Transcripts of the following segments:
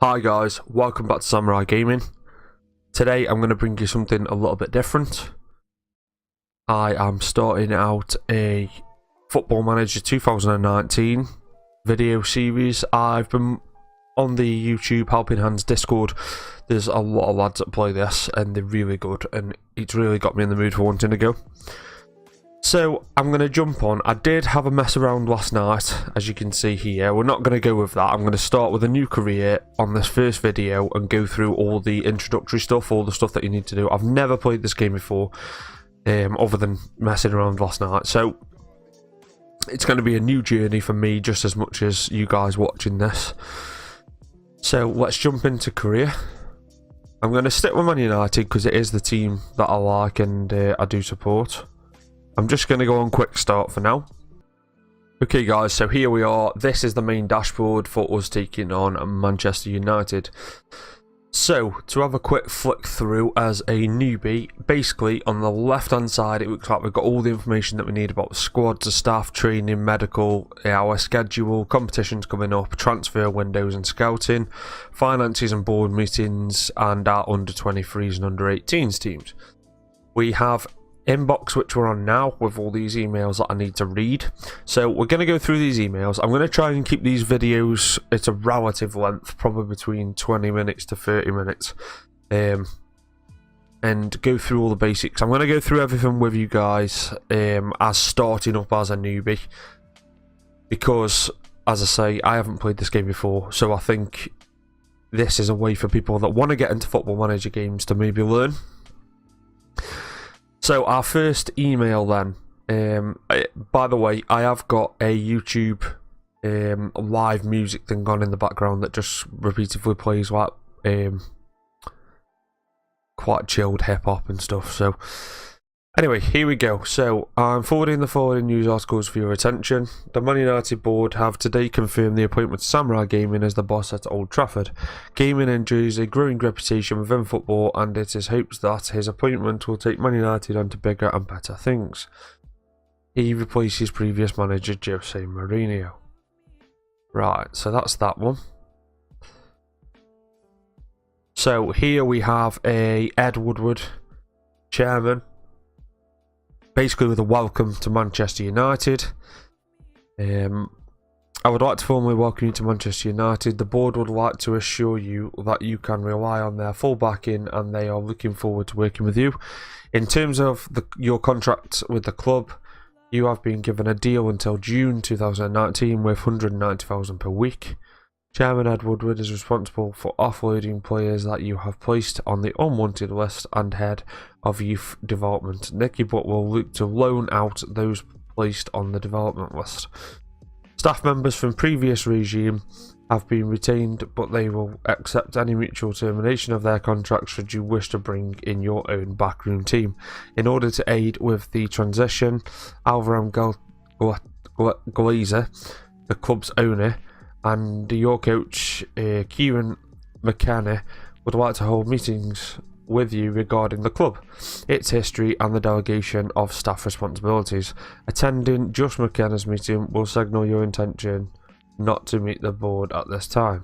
Hi guys, welcome back to Samurai Gaming. Today I'm going to bring you something a little bit different. I am starting out a Football Manager 2019 video series. I've been on the YouTube Helping Hands Discord. There's a lot of lads that play this and they're really good, and it's really got me in the mood for wanting to go. So I'm going to jump on. I did have a mess around last night, as you can see here. We're not going to go with that. I'm going to start with a new career on this first video and go through all the introductory stuff, all the stuff that you need to do. I've never played this game before, other than messing around last night. So it's going to be a new journey for me just as much as you guys watching this. So let's jump into career. I'm going to stick with Man United because it is the team that I like and I do support. I'm just going to go on quick start for now. Okay guys, so here we are. This is the main dashboard for us taking on Manchester United. So, to have a quick flick through as a newbie, basically on the left hand side it looks like we've got all the information that we need about the squad, the staff, training, medical, our schedule, competitions coming up, transfer windows and scouting, finances and board meetings, and our under 23s and under 18s teams. We have inbox, which we're on now, with all these emails that I need to read. So we're going to go through these emails. I'm going to try and keep these videos at a relative length, probably between 20 minutes to 30 minutes, and go through all the basics. I'm going to go through everything with you guys as starting up as a newbie, because as I say, I haven't played this game before, so I think this is a way for people that want to get into Football Manager games to maybe learn. So our first email then, by the way, I have got a YouTube live music thing on in the background that just repeatedly plays like quite chilled hip hop and stuff. So anyway, here we go. So I'm forwarding the following news articles for your attention. The Man United board have today confirmed the appointment of Samurai Gaming as the boss at Old Trafford. Gaming enjoys a growing reputation within football, and it is hoped that his appointment will take Man United on to bigger and better things. He replaces previous manager Jose Mourinho. Right, so that's that one. So here we have a Ed Woodward, chairman, basically with a welcome to Manchester United. I would like to formally welcome you to Manchester United. The board would like to assure you that you can rely on their full backing and they are looking forward to working with you. In terms of your contract with the club, you have been given a deal until June 2019 with £190,000 per week. Chairman Ed Woodward is responsible for offloading players that you have placed on the unwanted list and head of youth development. Nicky Butt will look to loan out those placed on the development list. Staff members from previous regime have been retained, but they will accept any mutual termination of their contracts should you wish to bring in your own backroom team. In order to aid with the transition, Alvaram Glazer, the club's owner, and your coach, Kieran McKenna, would like to hold meetings with you regarding the club, its history, and the delegation of staff responsibilities. Attending just McKenna's meeting will signal your intention not to meet the board at this time.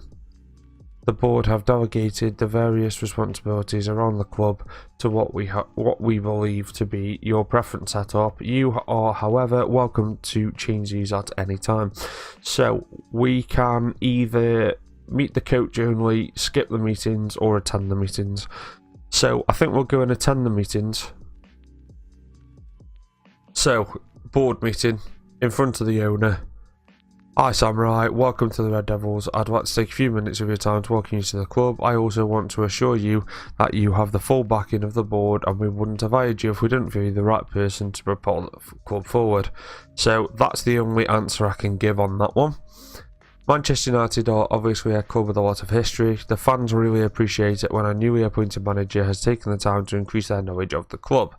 The board have delegated the various responsibilities around the club to what we believe to be your preference setup. You are, however, welcome to change these at any time. So we can either meet the coach only, skip the meetings, or attend the meetings. So I think we'll go and attend the meetings. So, board meeting in front of the owner. Hi Samurai, welcome to the Red Devils. I'd like to take a few minutes of your time to welcome you to the club. I also want to assure you that you have the full backing of the board, and we wouldn't have hired you if we didn't feel you're the right person to propel the club forward. So that's the only answer I can give on that one. Manchester United are obviously a club with a lot of history. The fans really appreciate it when a newly appointed manager has taken the time to increase their knowledge of the club.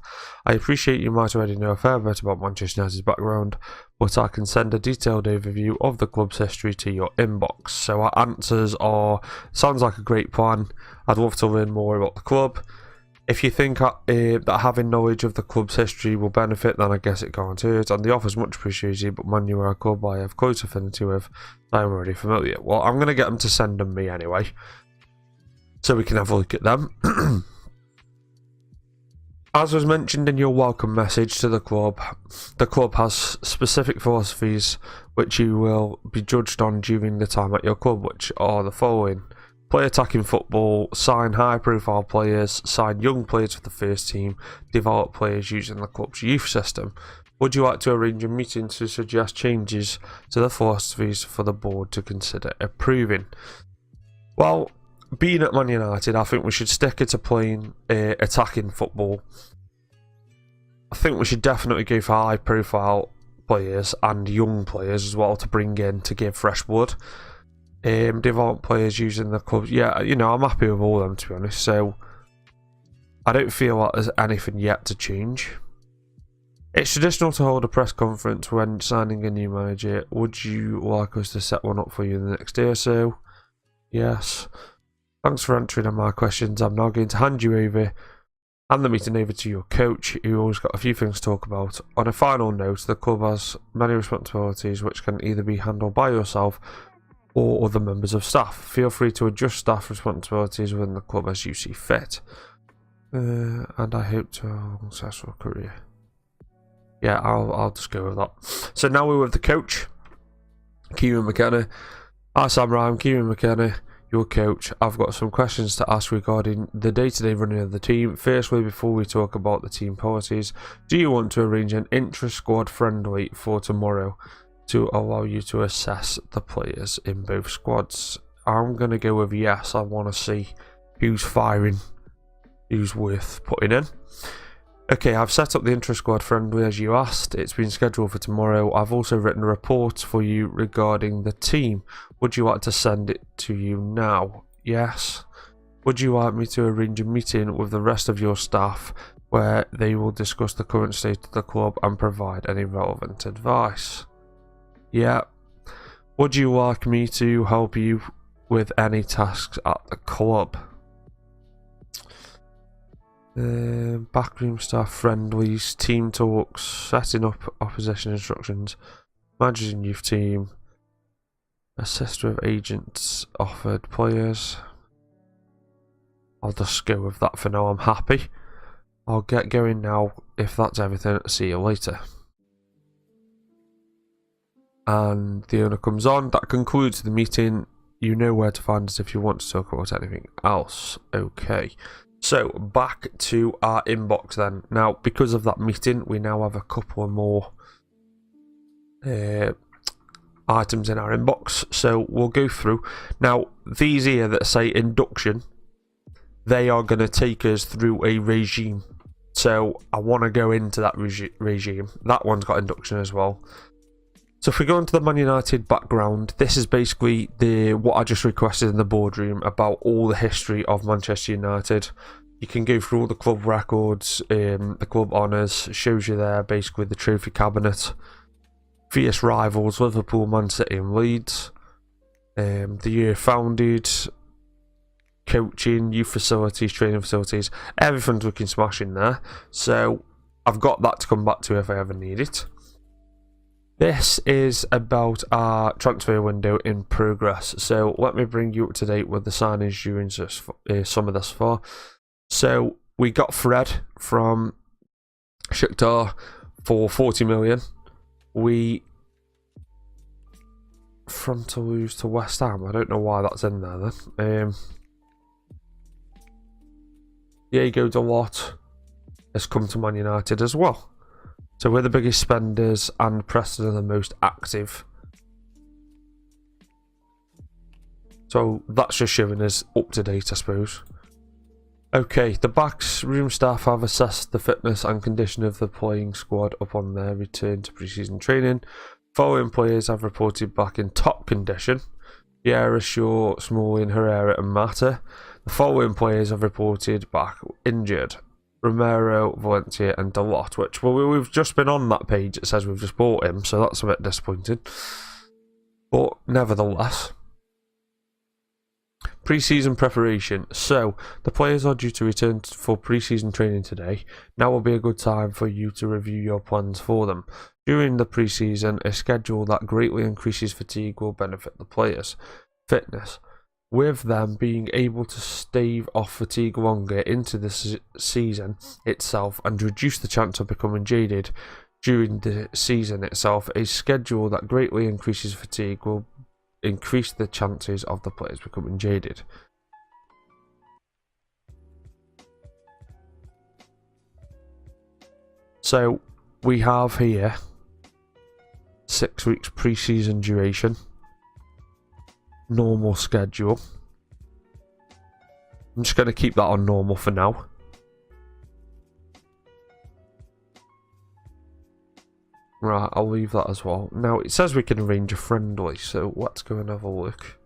I appreciate you might already know a fair bit about Manchester United's background, but I can send a detailed overview of the club's history to your inbox. So our answers are, sounds like a great plan. I'd love to learn more about the club. If you think that having knowledge of the club's history will benefit, then I guess it can't hurt, and the offer is much appreciated, but Man U are a club I have close affinity with, I'm already familiar. Well, I'm going to get them to send them me anyway, so we can have a look at them. As was mentioned in your welcome message to the club has specific philosophies which you will be judged on during the time at your club, which are the following: play attacking football, sign high profile players, sign young players for the first team, develop players using the club's youth system. Would you like to arrange a meeting to suggest changes to the philosophies for the board to consider approving? Well, being at Man United, I think we should stick to playing attacking football. I think we should definitely go for high profile players and young players as well to bring in to give fresh blood. Develop players using the club. Yeah, I'm happy with all of them, to be honest. So I don't feel like there's anything yet to change. It's traditional to hold a press conference when signing a new manager. Would you like us to set one up for you in the next day or so? Yes. Thanks for answering my questions. I'm now going to hand the meeting over to your coach, who always got a few things to talk about. On a final note, the club has many responsibilities which can either be handled by yourself or other members of staff. Feel free to adjust staff responsibilities within the club as you see fit. And I hope to have a successful career. Yeah, I'll just go with that. So now we're with the coach, Kieran McKenna. Hi Sam, I'm Kieran McKenna, your coach. I've got some questions to ask regarding the day-to-day running of the team. Firstly, before we talk about the team policies, do you want to arrange an intra-squad friendly for tomorrow to allow you to assess the players in both squads? I'm going to go with yes. I want to see who's firing, who's worth putting in. Okay, I've set up the intra-squad friendly as you asked. It's been scheduled for tomorrow. I've also written a report for you regarding the team. Would you like to send it to you now? Yes. Would you like me to arrange a meeting with the rest of your staff where they will discuss the current state of the club and provide any relevant advice? Yeah. Would you like me to help you with any tasks at the club? Backroom staff friendlies, team talks, setting up opposition instructions, managing youth team, assist with agents offered players. I'll just go with that for now. I'm happy. I'll get going now. If that's everything, see you later. And the owner comes on. That concludes the meeting. You know where to find us if you want to talk about anything else. Okay. So, back to our inbox then. Now, because of that meeting, we now have a couple of more items in our inbox. So, we'll go through. Now, these here that say induction, they are going to take us through a regime. So, I want to go into that regime. That one's got induction as well. So if we go into the Man United background, this is basically what I just requested in the boardroom about all the history of Manchester United. You can go through all the club records, the club honours, shows you there basically the trophy cabinet, fierce rivals Liverpool, Man City and Leeds, the year founded, coaching, youth facilities, training facilities, everything's looking smashing there. So I've got that to come back to if I ever need it. This is about our transfer window in progress. So let me bring you up to date with the signings during summer thus far. So we got Fred from Shakhtar for 40 million. From Toulouse to West Ham. I don't know why that's in there then. Diego Dalot has come to Man United as well. So we're the biggest spenders and Preston are the most active. So that's just showing us up to date, I suppose. Okay, the backroom staff have assessed the fitness and condition of the playing squad upon their return to pre-season training. Following players have reported back in top condition: Vieira, Shaw, Smalling, Herrera and Mata. The following players have reported back injured: Romero, Valencia and Dalot, which, well, we've just been on that page. It says we've just bought him, so that's a bit disappointing. But nevertheless, pre-season preparation. So the players are due to return for pre-season training today. Now will be a good time for you to review your plans for them. During the pre-season, a schedule that greatly increases fatigue will benefit the players. Fitness. with them being able to stave off fatigue longer into the season itself and reduce the chance of becoming jaded during the season itself. A schedule that greatly increases fatigue will increase the chances of the players becoming jaded. So we have here 6 weeks pre-season duration, normal schedule. I'm just going to keep that on normal for now. Right, I'll leave that as well. Now, it says we can arrange a friendly, so let's go and have a look.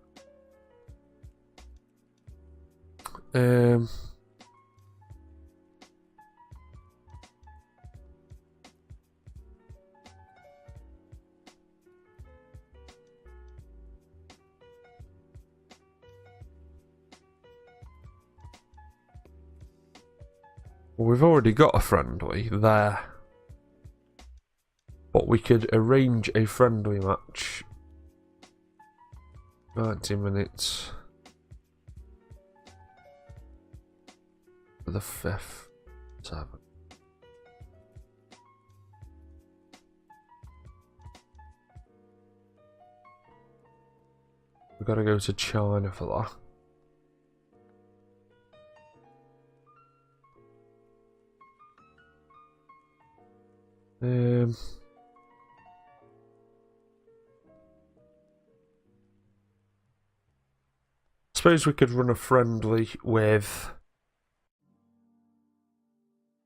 Well, we've already got a friendly there. But we could arrange a friendly match. 90 minutes. For the 5th. 7th. We've got to go to China for that. Suppose we could run a friendly with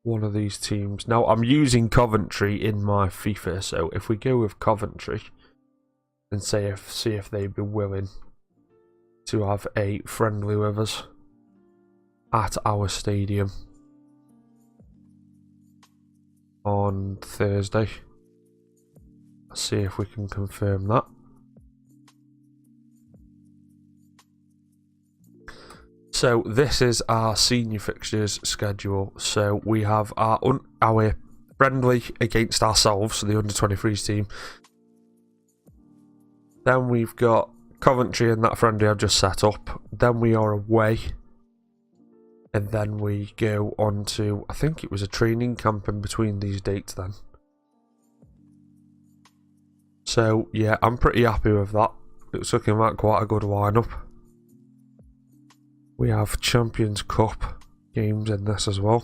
one of these teams. Now, I'm using Coventry in my FIFA, so if we go with Coventry and see if they'd be willing to have a friendly with us at our stadium on Thursday. Let's see if we can confirm that. So this is our senior fixtures schedule. So we have our friendly against ourselves, so the under-23s team. Then we've got Coventry and that friendly I've just set up. Then we are away. And then we go on to, I think it was a training camp in between these dates then. So yeah, I'm pretty happy with that. It's looking like quite a good lineup. We have Champions Cup games in this as well.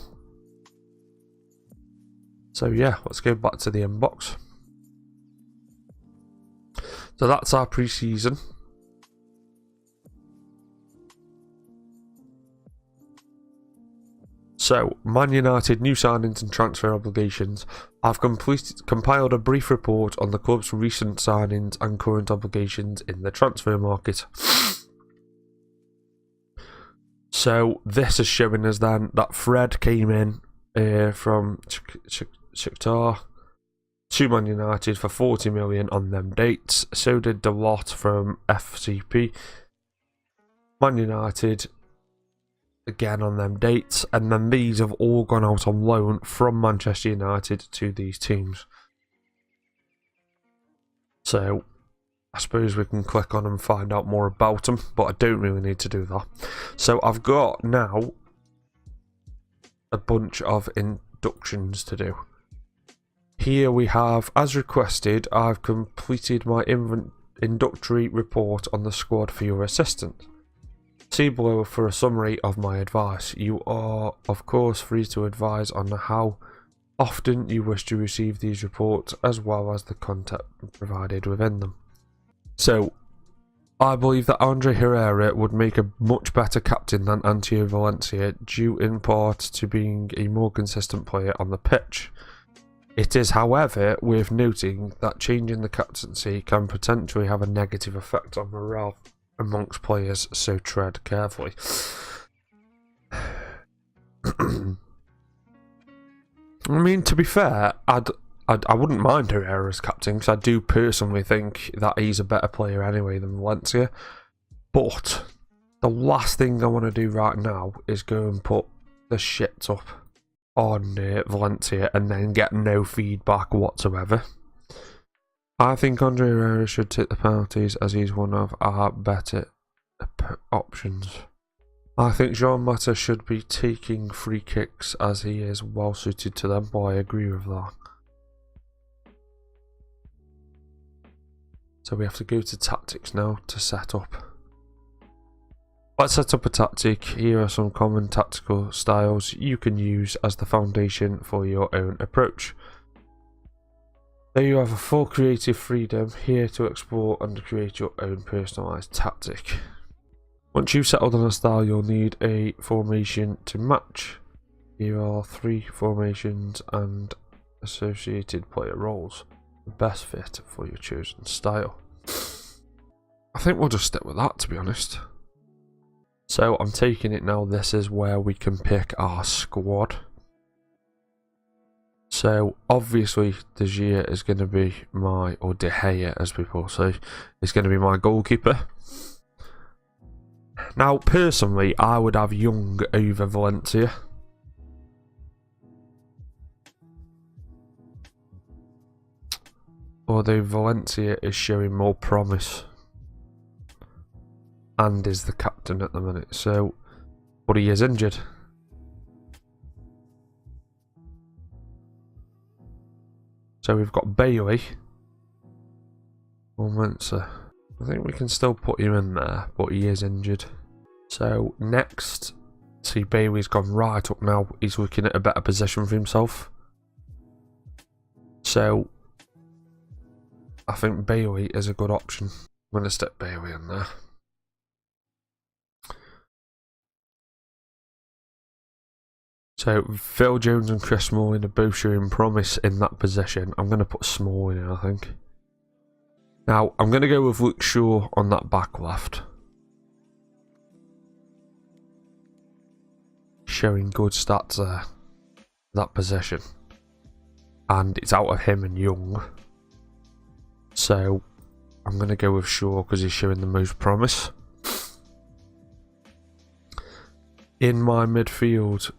So yeah, let's go back to the inbox. So that's our pre-season. So, Man United new signings and transfer obligations. I've compiled a brief report on the club's recent signings and current obligations in the transfer market. So this is showing us then that Fred came in from Shakhtar to Man United for 40 million on them dates. So did Dalot from FCP. Man United again on them dates, and then these have all gone out on loan from Manchester United to these teams. So I suppose we can click on and find out more about them, but I don't really need to do that. So I've got now a bunch of inductions to do. Here we have, as requested, I've completed my introductory report on the squad for your assistant. See below for a summary of my advice. You are, of course, free to advise on how often you wish to receive these reports, as well as the content provided within them. So, I believe that Andre Herrera would make a much better captain than Antio Valencia, due in part to being a more consistent player on the pitch. It is, however, worth noting that changing the captaincy can potentially have a negative effect on morale amongst players, so tread carefully. I mean, to be fair, I wouldn't mind Herrera as captain, because I do personally think that he's a better player anyway than Valencia. But the last thing I want to do right now is go and put the shit up on Valencia and then get no feedback whatsoever. I think Andre Herrera should take the penalties, as he's one of our better Options. I think Jean Mata should be taking free kicks as he is well suited to them, but I agree with that. So we have to go to tactics now to set up. Let's set up a tactic. Here are some common tactical styles you can use as the foundation for your own approach. There you have a full creative freedom here to explore and create your own personalised tactic. Once you've settled on a style, you'll need a formation to match. Here are 3 formations and associated player roles. The best fit for your chosen style. I think we'll just stick with that, to be honest. So I'm taking it now. This is where we can pick our squad. So obviously De Gea is going to be my, or De Gea as people say, is going to be my goalkeeper. Now personally I would have Young over Valencia. Although Valencia is showing more promise and is the captain at the minute, so, but he is injured. So we've got Bailey or Mensah. I think we can still put him in there, but he is injured. So next, see Bailey's gone right up now. He's looking at a better position for himself. So I think Bailey is a good option. I'm going to stick Bailey in there. So Phil Jones and Chris Smalling are both showing promise in that position. I'm going to put Smalling in, I think. Now I'm going to go with Luke Shaw on that back left. Showing good stats there. That position. And it's out of him and Young. So I'm going to go with Shaw because he's showing the most promise. In my midfield,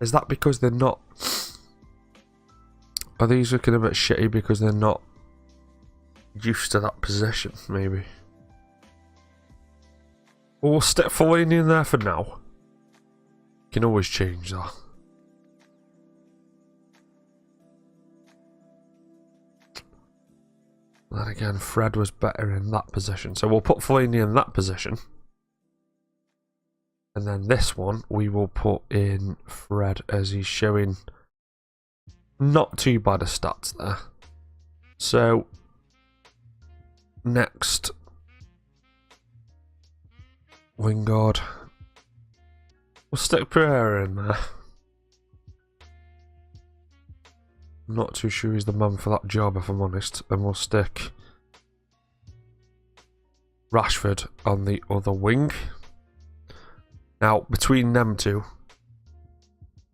is that because they're not... Are these looking a bit shitty because they're not used to that position, maybe? Well, we'll stick Fellaini in there for now. You can always change that. Then again, Fred was better in that position. So we'll put Fellaini in that position. And then this one, we will put in Fred as he's showing not too bad a stats there. So, next, Lingard. We'll stick Pereira in there. I'm not too sure he's the man for that job, if I'm honest. And we'll stick Rashford on the other wing. Now, between them two,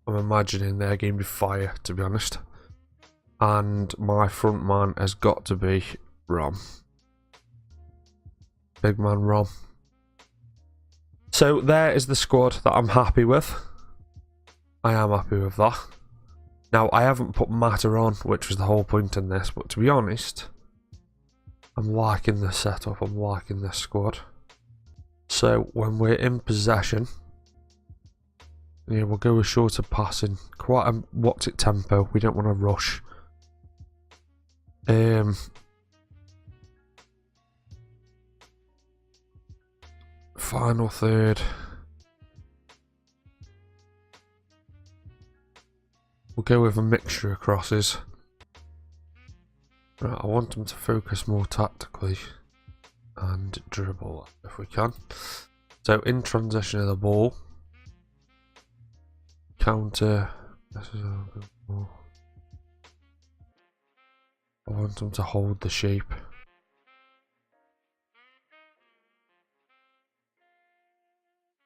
I'm imagining their game to fire, to be honest. And my front man has got to be Rom. Big man Rom. So there is the squad that I'm happy with. I am happy with that. Now, I haven't put Mata on, which was the whole point in this, but to be honest, I'm liking the setup, I'm liking this squad. So when we're in possession, yeah, we'll go with shorter passing, quite a what's it tempo. We don't want to rush. Final third. We'll go with a mixture of crosses. Right, I want them to focus more tactically and dribble if we can. So in transition of the ball, counter. This is a good ball. I want them to hold the shape.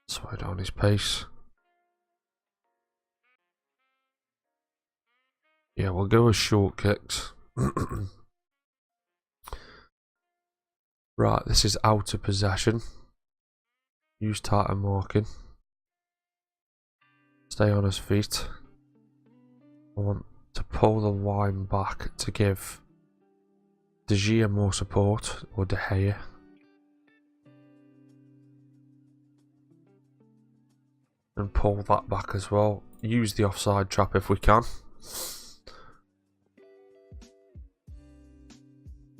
Slow down his pace. Yeah, we'll go with short kicks. Right, this is out of possession. Use tighter marking. Stay on his feet. I want to pull the line back to give De Gea more support, or De Gea. And pull that back as well. Use the offside trap if we can.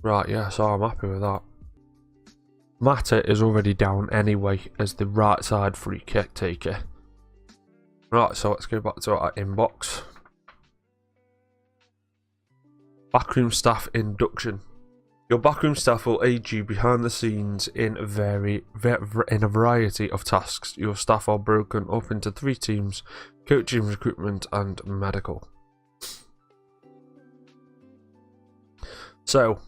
Right, yeah, so I'm happy with that. Mata is already down anyway as the right side free kick taker. Right, so let's go back to our inbox. Backroom staff induction. Your backroom staff will aid you behind the scenes in a variety of tasks. Your staff are broken up into 3 teams: coaching, recruitment, and medical. So,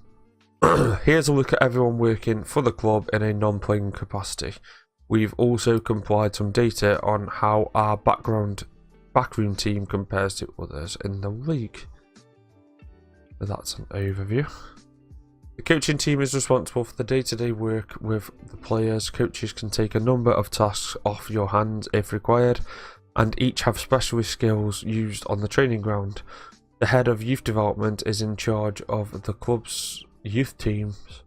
here's a look at everyone working for the club in a non-playing capacity. We've also compiled some data on how our backroom team compares to others in the league. So that's an overview. The coaching team is responsible for the day-to-day work with the players. Coaches can take a number of tasks off your hands if required, and each have specialist skills used on the training ground. The head of youth development is in charge of the club's youth teams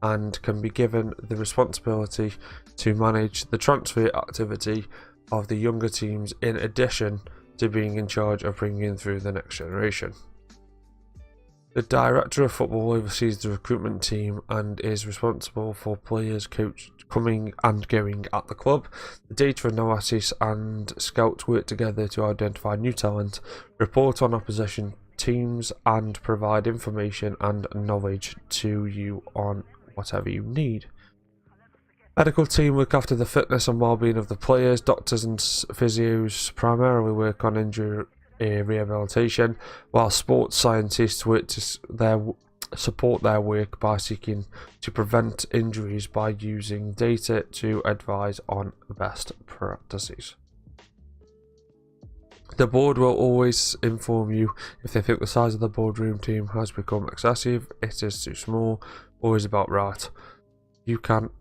and can be given the responsibility to manage the transfer activity of the younger teams, in addition to being in charge of bringing through the next generation. The director of football oversees the recruitment team and is responsible for players coming and going at the club. The data analysis and scouts work together to identify new talent, report on opposition teams, and provide information and knowledge to you on whatever you need. Medical team look after the fitness and well-being of the players. Doctors and physios primarily work on injury rehabilitation, while sports scientists work to support their work by seeking to prevent injuries by using data to advise on best practices. The board will always inform you if they think the size of the boardroom team has become excessive, it is too small, or is about right. You can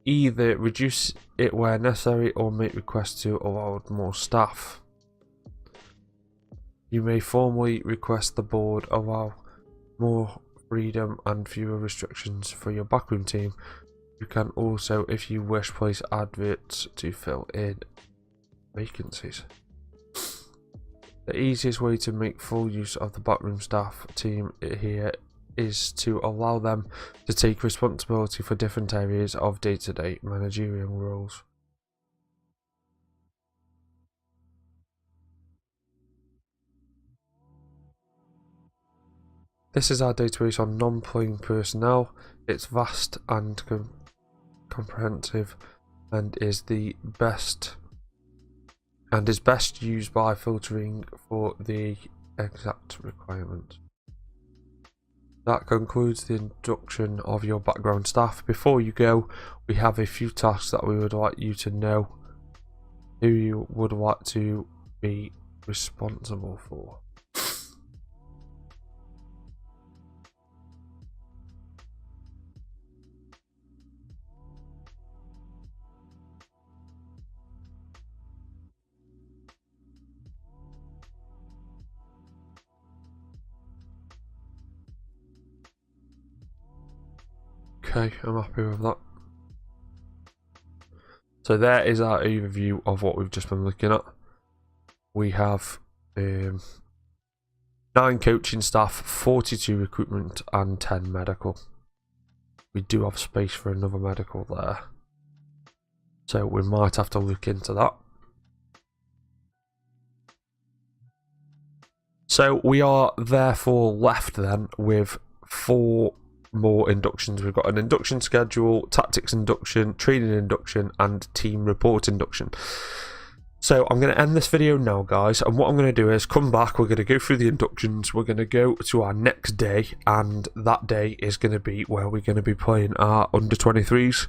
either reduce it where necessary or make requests to allow more staff. You may formally request the board allow more freedom and fewer restrictions for your backroom team. You can also, if you wish, place adverts to fill in vacancies. The easiest way to make full use of the backroom staff team here is to allow them to take responsibility for different areas of day-to-day managerial roles. This is our database on non-playing personnel. It's vast and comprehensive and is best used by filtering for the exact requirement. That concludes the induction of your background staff. Before you go, we have a few tasks that we would like you to know who you would like to be responsible for. Okay, I'm happy with that. So there is our overview of what we've just been looking at. We have 9 coaching staff, 42 recruitment, and 10 medical. We do have space for another medical there, so we might have to look into that. So we are therefore left then with 4 more inductions. We've got an induction schedule, tactics induction, training induction, and team report induction. So I'm going to end this video now, guys, and what I'm going to do is come back, we're going to go through the inductions, we're going to go to our next day, and that day is going to be where we're going to be playing our under-23s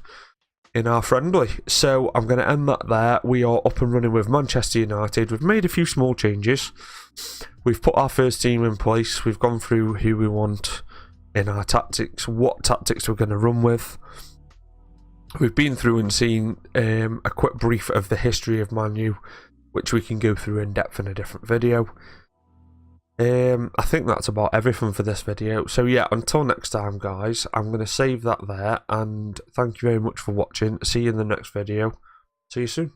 in our friendly. So I'm going to end that there. We are up and running with Manchester United. We've made a few small changes. We've put our first team in place. We've gone through who we want in our tactics, what tactics we're going to run with. We've been through and seen a quick brief of the history of Man U, which we can go through in depth in a different video. I think that's about everything for this video. So yeah, until next time guys, I'm going to save that there, and thank you very much for watching. See you in the next video. See you soon.